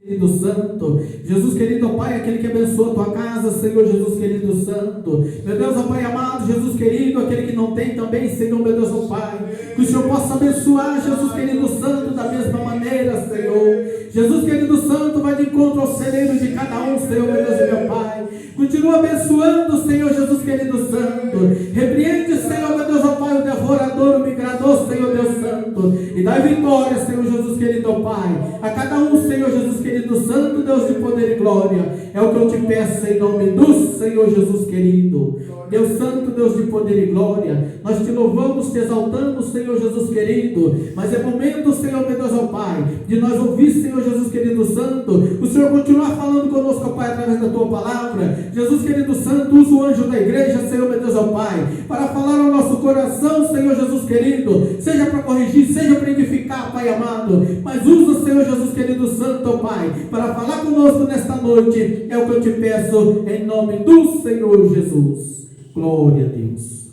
Querido Santo, Jesus querido, ó Pai, aquele que abençoa a tua casa, Senhor Jesus querido Santo, meu Deus, ó Pai amado, Jesus querido, aquele que não tem também, Senhor, meu Deus, ó Pai, que o Senhor possa abençoar, Jesus querido Santo, da mesma maneira, Senhor, Jesus querido Santo, vai de encontro ao celeiro de cada um, Senhor, meu Deus e meu Pai, continua abençoando, Senhor Jesus querido Santo, repreende, Senhor, meu Deus, ó Pai, o devorador, o migrador, Senhor Deus Santo, e dai vitória, Senhor Jesus querido, ó Pai, a cada um, Senhor Jesus querido Santo, Deus de poder e glória, é o que eu te peço em nome do Senhor Jesus querido, Deus Santo, Deus de poder e glória, nós te louvamos, te exaltamos, Senhor Jesus querido, mas é momento, Senhor, meu Deus, ó Pai, de nós ouvir, Senhor Jesus querido Santo, o Senhor continuar falando conosco, ó Pai, através da tua palavra, Jesus querido Santo, usa o anjo da igreja, Senhor, meu Deus, ó Pai, para falar ao nosso coração, Senhor Jesus querido, seja para corrigir, seja para edificar, Pai amado, mas usa, Senhor Jesus querido Santo, ó Pai, para falar conosco nesta noite, é o que eu te peço, em nome do Senhor Jesus. Glória a Deus.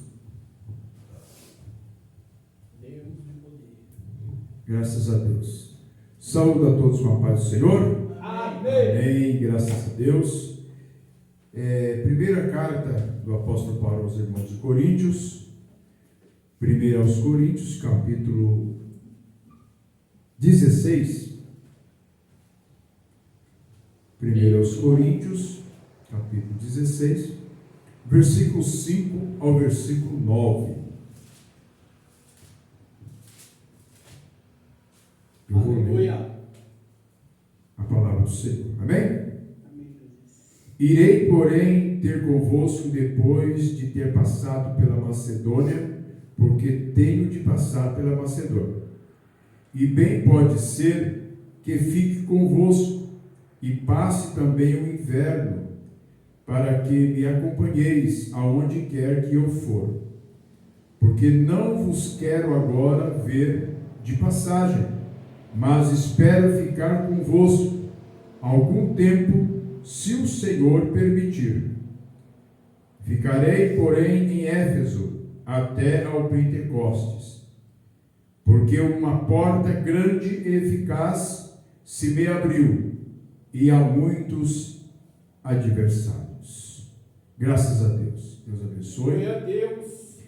Graças a Deus. Saúdo a todos com a paz do Senhor. Amém. Amém. Graças a Deus. Primeira carta do apóstolo Paulo aos irmãos de Coríntios. 1 aos Coríntios, capítulo 16. 1 aos Coríntios, capítulo 16, versículo 5 ao versículo 9. Eu vou ler a palavra do Senhor. Amém? Irei, porém, ter convosco depois de ter passado pela Macedônia, porque tenho de passar pela Macedônia. E bem pode ser que fique convosco e passe também o inverno, para que me acompanheis aonde quer que eu for. Porque não vos quero agora ver de passagem, mas espero ficar convosco algum tempo, se o Senhor permitir. Ficarei, porém, em Éfeso até ao Pentecostes, porque uma porta grande e eficaz se me abriu, e há muitos adversários. Graças a Deus. Deus abençoe. Glória a Deus.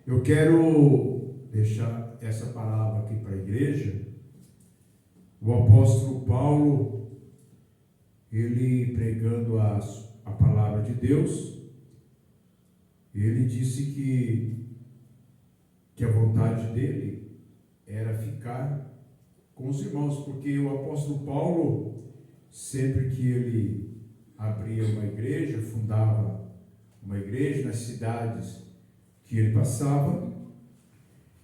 Eu quero deixar essa palavra aqui para a igreja. O apóstolo Paulo, ele pregando a palavra de Deus, ele disse que a vontade dele era ficar com os irmãos, porque o apóstolo Paulo, sempre que ele abria uma igreja, fundava uma igreja nas cidades que ele passava,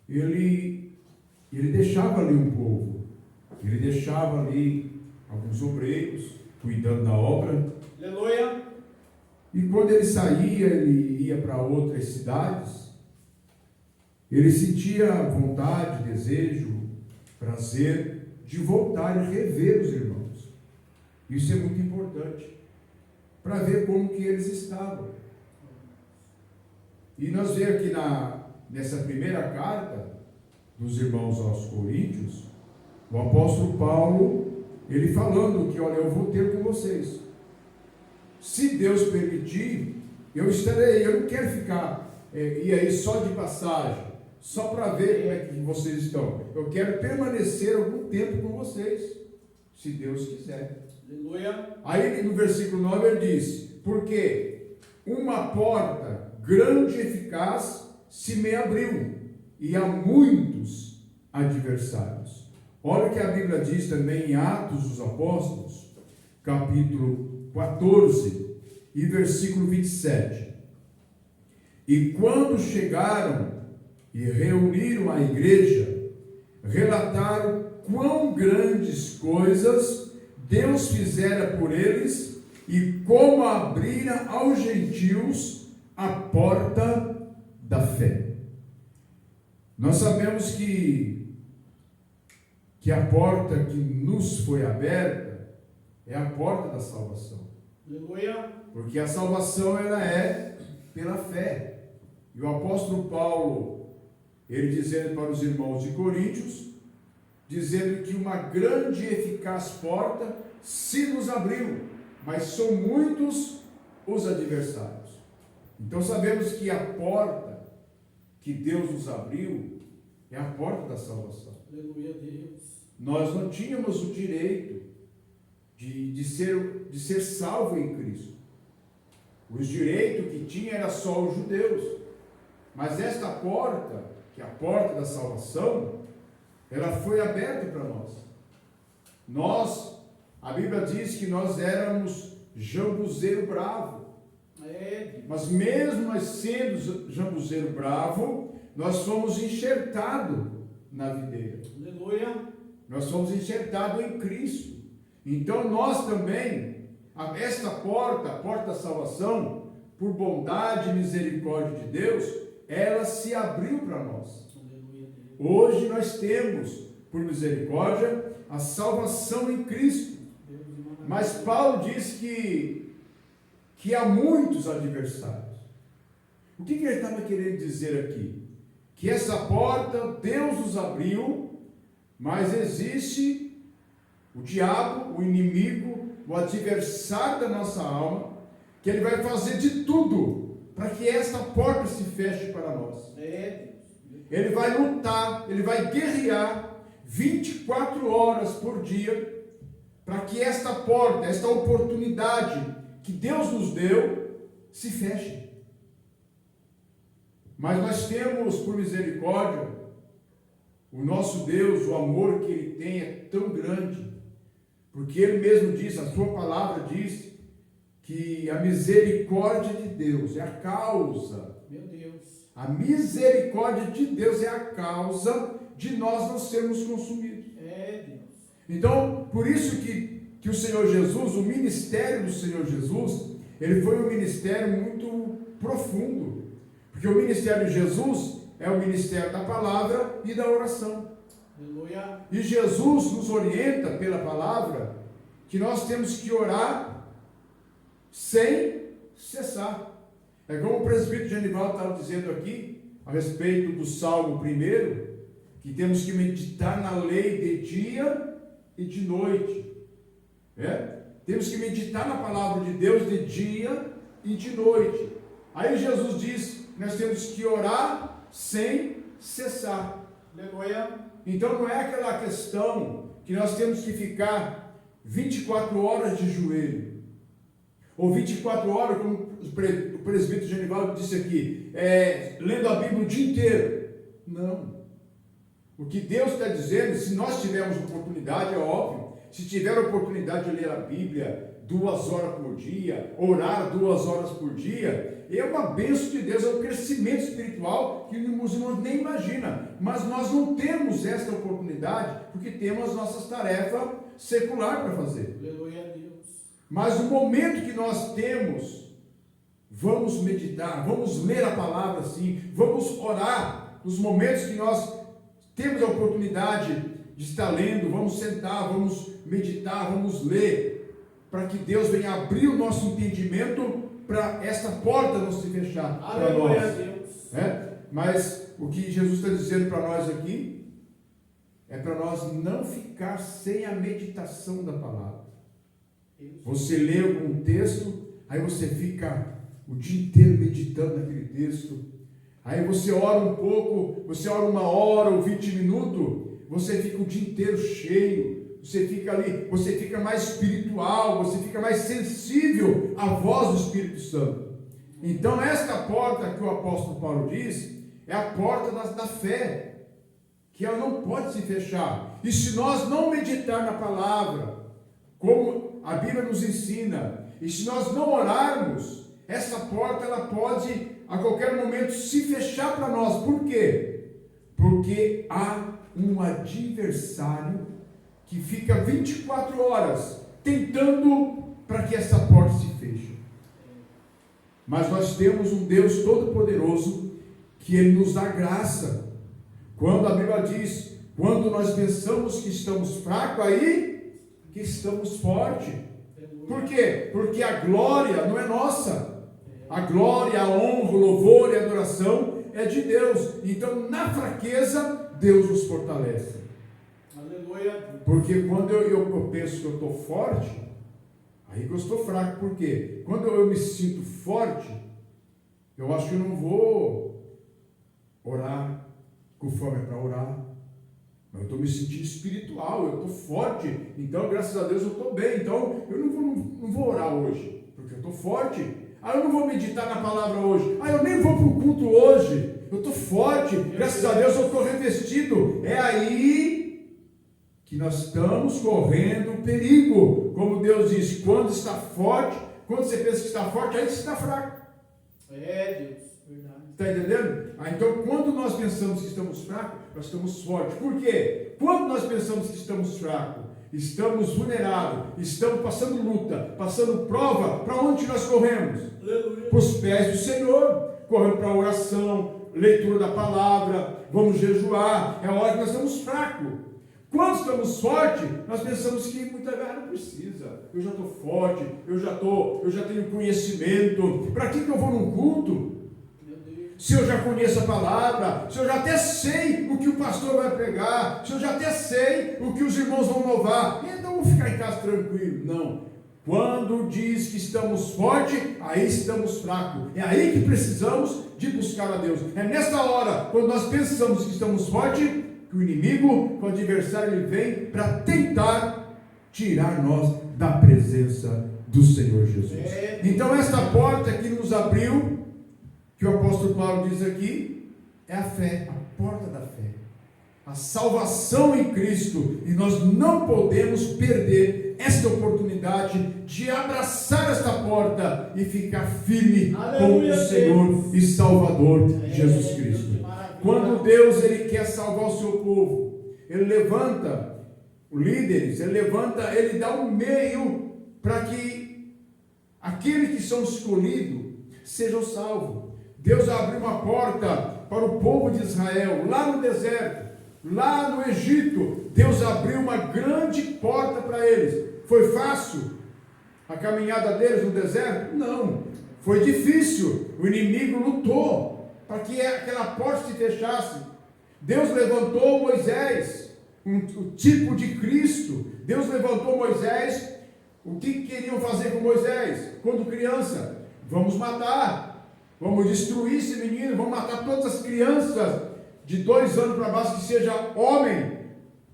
ele deixava ali um povo, ele deixava ali alguns obreiros cuidando da obra. Aleluia. E quando ele saía, ele ia para outras cidades, ele sentia vontade, desejo, prazer de voltar e rever os irmãos. Isso é muito importante, para ver como que eles estavam. E nós vemos aqui nessa primeira carta dos irmãos aos Coríntios, o apóstolo Paulo, ele falando que, olha, eu vou ter com vocês. Se Deus permitir, eu estarei. Eu não quero ficar e aí só de passagem, só para ver como é que vocês estão. Eu quero permanecer algum tempo com vocês, se Deus quiser. Aleluia. Aí no versículo 9 ele diz: porque uma porta grande e eficaz se me abriu, e há muitos adversários. Olha o que a Bíblia diz também em Atos dos Apóstolos, capítulo 14 e versículo 27. E quando chegaram e reuniram a igreja, relataram quão grandes coisas Deus fizera por eles e como abrira aos gentios a porta da fé. Nós sabemos que a porta que nos foi aberta é a porta da salvação. Aleluia. Porque a salvação ela é pela fé. E o apóstolo Paulo, ele dizendo para os irmãos de Coríntios, dizendo que uma grande e eficaz porta se nos abriu, mas são muitos os adversários. Então sabemos que a porta que Deus nos abriu é a porta da salvação. Aleluia, Deus. Nós não tínhamos o direito de ser salvo em Cristo. O direito que tinha era só os judeus. Mas esta porta, que é a porta da salvação, ela foi aberta para nós. A Bíblia diz que nós éramos jambuzeiro bravo. Mas mesmo nós sendo jambuzeiro bravo, nós fomos enxertados na videira. Aleluia. Nós fomos enxertados em Cristo. Então nós também, esta porta, a porta da salvação, por bondade e misericórdia de Deus, ela se abriu para nós. Aleluia, Deus. Hoje nós temos, por misericórdia, a salvação em Cristo. Mas Paulo diz que há muitos adversários. O que ele estava querendo dizer aqui? Que essa porta Deus nos abriu, mas existe o diabo, o inimigo, o adversário da nossa alma, que ele vai fazer de tudo para que esta porta se feche para nós. Ele vai lutar, ele vai guerrear 24 horas por dia para que esta porta, esta oportunidade que Deus nos deu, se feche. Mas nós temos, por misericórdia, o nosso Deus, o amor que Ele tem é tão grande, porque Ele mesmo diz, a sua palavra diz, que a misericórdia de Deus é a causa. Meu Deus. A misericórdia de Deus é a causa de nós não sermos consumidos. Deus. Então, por isso que o Senhor Jesus, o ministério do Senhor Jesus, ele foi um ministério muito profundo. Porque o ministério de Jesus é o ministério da palavra e da oração. Aleluia. E Jesus nos orienta pela palavra que nós temos que orar sem cessar. É como o presbítero Genivaldo estava dizendo aqui, a respeito do Salmo 1, que temos que meditar na lei de dia e de noite. Temos que meditar na palavra de Deus de dia e de noite. Aí Jesus diz, nós temos que orar sem cessar. Aleluia. Então não é aquela questão que nós temos que ficar 24 horas de joelho, ou 24 horas, como o presbítero Genivaldo disse aqui, lendo a Bíblia o dia inteiro. Não. O que Deus está dizendo, se nós tivermos oportunidade, é óbvio, se tiver oportunidade de ler a Bíblia 2 horas por dia, orar 2 horas por dia, é uma bênção de Deus, é um crescimento espiritual que os irmãos nem imaginam. Mas nós não temos esta oportunidade, porque temos as nossas tarefas seculares para fazer. Aleluia a Deus. Mas no momento que nós temos, vamos meditar, vamos ler a palavra assim, vamos orar. Nos momentos que nós temos a oportunidade de estar lendo, vamos sentar, vamos meditar, vamos ler, para que Deus venha abrir o nosso entendimento para esta porta não se fechar para nós. Mas o que Jesus está dizendo para nós aqui é para nós não ficar sem a meditação da palavra. Você lê algum texto, aí você fica o dia inteiro meditando naquele texto, aí você ora um pouco, você ora 1 hora ou 20 minutos, você fica o dia inteiro cheio, você fica ali, você fica mais espiritual, você fica mais sensível à voz do Espírito Santo. Então esta porta que o apóstolo Paulo diz, é a porta da fé, que ela não pode se fechar. E se nós não meditar na palavra, como a Bíblia nos ensina, e se nós não orarmos, essa porta ela pode a qualquer momento se fechar para nós. Por quê? Porque há um adversário que fica 24 horas tentando para que essa porta se feche. Mas nós temos um Deus todo-poderoso que Ele nos dá graça. Quando a Bíblia diz, quando nós pensamos que estamos fracos, aí que estamos fortes. Por quê? Porque a glória não é nossa. A glória, a honra, o louvor e a adoração é de Deus. Então, na fraqueza, Deus nos fortalece. Porque quando eu penso que eu estou forte, aí que eu estou fraco. Por quê? Quando eu me sinto forte, eu acho que eu não vou orar conforme para orar. Eu estou me sentindo espiritual, eu estou forte, então graças a Deus eu estou bem, então eu não vou orar hoje, porque eu estou forte. Eu não vou meditar na palavra hoje, eu nem vou para o culto hoje, eu estou forte, graças a Deus eu estou revestido. É aí que nós estamos correndo perigo, como Deus diz, quando está forte, quando você pensa que está forte, aí você está fraco. Deus, verdade. Está entendendo? Então, quando nós pensamos que estamos fracos, nós estamos fortes. Por quê? Quando nós pensamos que estamos fracos, estamos vulneráveis, estamos passando luta, passando prova, para onde nós corremos? Para os pés do Senhor. Corremos para a oração, leitura da palavra, vamos jejuar. É a hora que nós estamos fracos. Quando estamos fortes, nós pensamos que muita vezes não precisa. Eu já estou forte, eu já tenho conhecimento. Para que eu vou num culto? Se eu já conheço a palavra, se eu já até sei o que o pastor vai pregar, se eu já até sei o que os irmãos vão louvar, então eu vou ficar em casa tranquilo. Não. Quando diz que estamos fortes, aí estamos fracos. É aí que precisamos de buscar a Deus. É nessa hora, quando nós pensamos que estamos fortes, que o inimigo, o adversário, ele vem para tentar tirar nós da presença do Senhor Jesus. Então esta porta que nos abriu, que o apóstolo Paulo diz aqui, é a fé, a porta da fé, a salvação em Cristo, e nós não podemos perder esta oportunidade de abraçar esta porta e ficar firme com o Senhor e Salvador Jesus Cristo. Quando Deus ele quer salvar o seu povo, ele levanta líderes, ele dá um meio para que aqueles que são escolhidos sejam salvos. Deus abriu uma porta para o povo de Israel, lá no deserto, lá no Egito. Deus abriu uma grande porta para eles. Foi fácil a caminhada deles no deserto? Não. Foi difícil. O inimigo lutou para que aquela porta se fechasse. Deus levantou Moisés, o tipo de Cristo. Deus levantou Moisés. O que queriam fazer com Moisés? Quando criança, vamos matar. Vamos destruir esse menino, vamos matar todas as crianças de 2 anos para baixo que seja homem.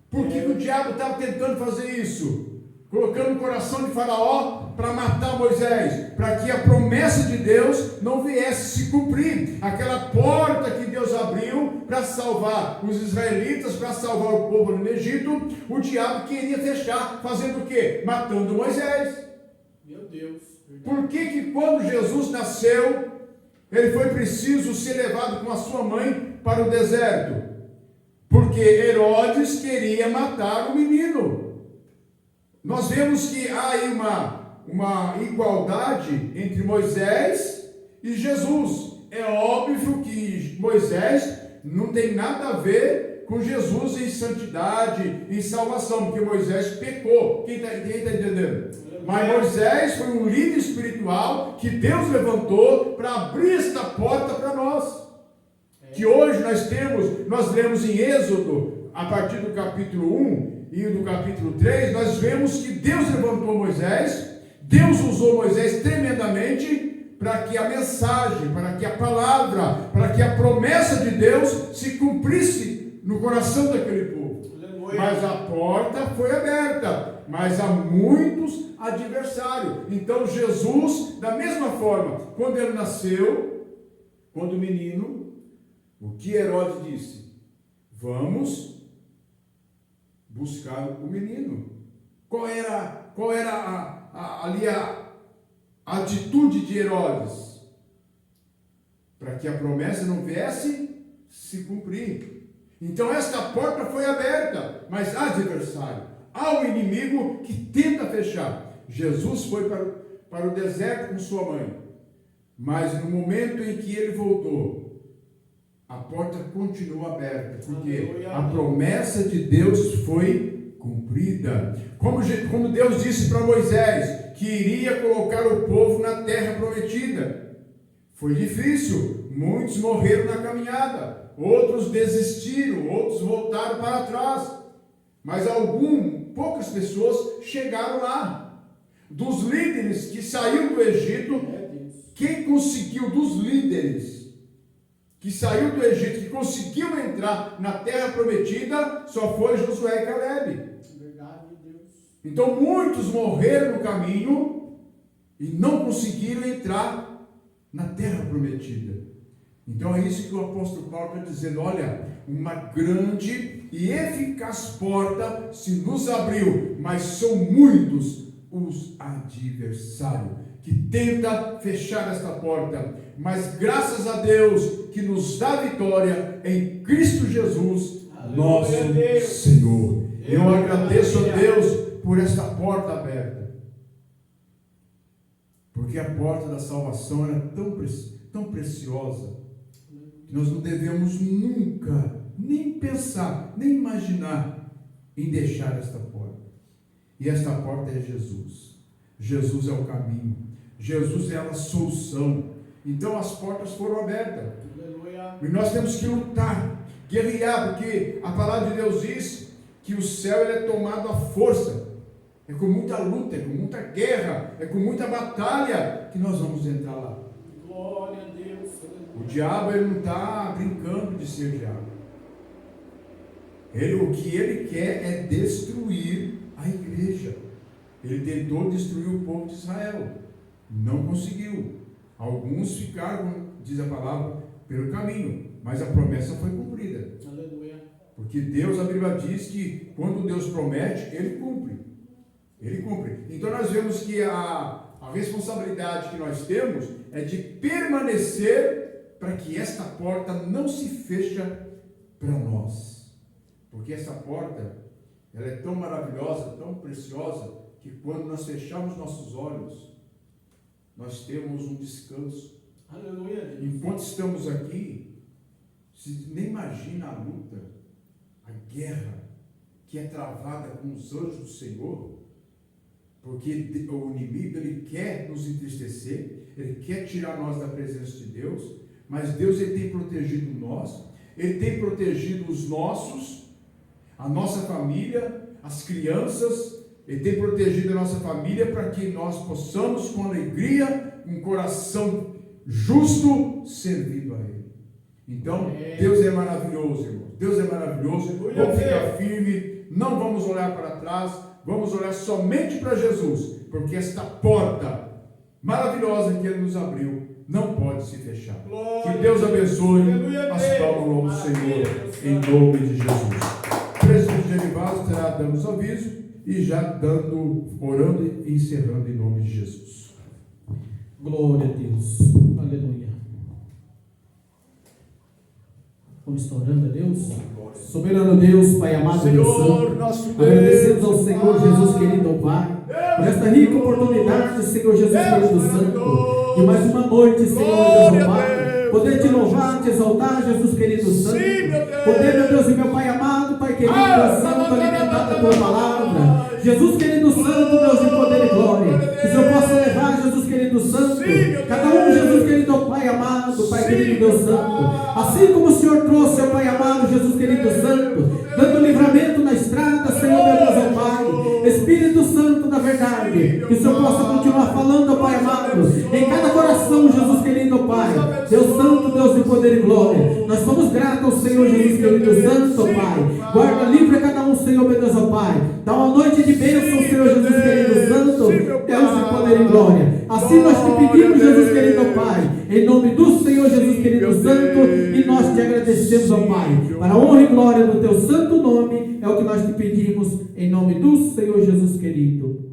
Por que o diabo estava tentando fazer isso? Colocando o coração de Faraó para matar Moisés, para que a promessa de Deus não viesse se cumprir. Aquela porta que Deus abriu para salvar os israelitas, para salvar o povo no Egito, o diabo queria fechar, fazendo o quê? Matando Moisés. Meu Deus. Por que quando Jesus nasceu, ele foi preciso ser levado com a sua mãe para o deserto? Porque Herodes queria matar o menino. Nós vemos que há aí uma igualdade entre Moisés e Jesus. É óbvio que Moisés não tem nada a ver com Jesus em santidade, em salvação, porque Moisés pecou. Quem está entendendo? Mas Moisés foi um líder espiritual que Deus levantou para abrir esta porta para nós. Que hoje nós lemos em Êxodo, a partir do capítulo 1 e do capítulo 3, nós vemos que Deus levantou Moisés, Deus usou Moisés tremendamente para que a mensagem, para que a palavra, para que a promessa de Deus se cumprisse no coração daquele povo. Mas a porta foi aberta, mas há muitos adversários. Então Jesus, da mesma forma, quando ele nasceu, quando menino, o que Herodes disse? Vamos buscar o menino. Qual era ali a atitude de Herodes? Para que a promessa não viesse se cumprir. Então esta porta foi aberta, mas há adversário, há um inimigo que tenta fechar. Jesus foi para o deserto com sua mãe, mas no momento em que ele voltou, a porta continua aberta, porque a promessa de Deus foi cumprida. Como Deus disse para Moisés que iria colocar o povo na terra prometida. Foi difícil, muitos morreram na caminhada, outros desistiram, outros voltaram para trás. Mas poucas pessoas chegaram lá. Dos líderes que saíram do Egito, quem conseguiu, dos líderes que saiu do Egito, que conseguiu entrar na terra prometida, só foi Josué e Caleb. Verdade, Deus. Então muitos morreram no caminho e não conseguiram entrar na terra prometida. Então é isso que o apóstolo Paulo está dizendo: olha, uma grande e eficaz porta se nos abriu, mas são muitos os adversários que tentam fechar esta porta. Mas graças a Deus que nos dá vitória em Cristo Jesus, nosso Senhor. Eu agradeço a Deus por esta porta aberta, porque a porta da salvação era tão preciosa, que nós não devemos nunca nem pensar, nem imaginar em deixar esta porta. E esta porta é Jesus. Jesus é o caminho, Jesus é a solução. Então as portas foram abertas. Aleluia. E nós temos que lutar, guerrear, porque a palavra de Deus diz que o céu ele é tomado à força. É com muita luta, é com muita guerra, é com muita batalha que nós vamos entrar lá. Glória a Deus. O diabo ele não está brincando de ser diabo. O que ele quer é destruir a igreja. Ele tentou destruir o povo de Israel, não conseguiu. Alguns ficaram, diz a palavra, pelo caminho, mas a promessa foi cumprida. Aleluia. Porque Deus, a Bíblia diz que quando Deus promete, Ele cumpre. Ele cumpre. Então nós vemos que a responsabilidade que nós temos é de permanecer para que esta porta não se feche para nós. Porque essa porta, ela é tão maravilhosa, tão preciosa, que quando nós fechamos nossos olhos, nós temos um descanso. Aleluia. Enquanto estamos aqui, você nem imagina a luta, a guerra que é travada com os anjos do Senhor, porque o inimigo ele quer nos entristecer, ele quer tirar nós da presença de Deus, mas Deus ele tem protegido nós, ele tem protegido os nossos, a nossa família, as crianças. Ele tem protegido a nossa família para que nós possamos, com alegria, um coração justo, servindo a Ele. Então, Deus é maravilhoso, irmão. Deus é maravilhoso. Vamos ficar firme, não vamos olhar para trás, vamos olhar somente para Jesus, porque esta porta maravilhosa que Ele nos abriu não pode se fechar. Que Deus abençoe as palmas do nosso Senhor, em nome de Jesus. O presbítero Genivaldo estará dando os avisos e já orando e encerrando em nome de Jesus. Glória a Deus. Aleluia. Vamos estar orando a Deus. Soberano Deus, Pai amado, Deus Santo, agradecemos ao Senhor Jesus querido, Pai, por esta rica oportunidade, Senhor Jesus querido Santo, de mais uma noite, Senhor Deus, Pai, poder te louvar, te exaltar, Jesus querido Santo, poder, meu Deus e meu Pai amado, Pai querido, Deus Santo, alimentar da tua palavra, Jesus querido Santo, Deus de poder e glória, que o Senhor possa levar, Jesus querido Santo, cada um, Jesus querido Pai amado, Pai querido Deus Santo, assim como o Senhor trouxe, Pai amado, Jesus querido Santo, dando livramento na estrada, Senhor meu Deus, ó Pai, Espírito Santo da verdade, que o Senhor possa continuar falando, Pai amado, em cada coração, Jesus querido Pai, Deus Santo, Deus de poder e glória, nós somos gratos ao Senhor Jesus querido Santo, Pai, guarda livre a cada um, Senhor meu Deus, ó Pai, dá uma noite de bênção, Senhor Jesus querido Santo, Deus de poder e glória, assim nós te pedimos, Jesus querido Pai, em nome do Senhor Jesus querido Santo, e nós te agradecemos, ó Pai, para a honra e glória do teu santo nome, é o que nós te pedimos, em nome do Senhor Jesus querido.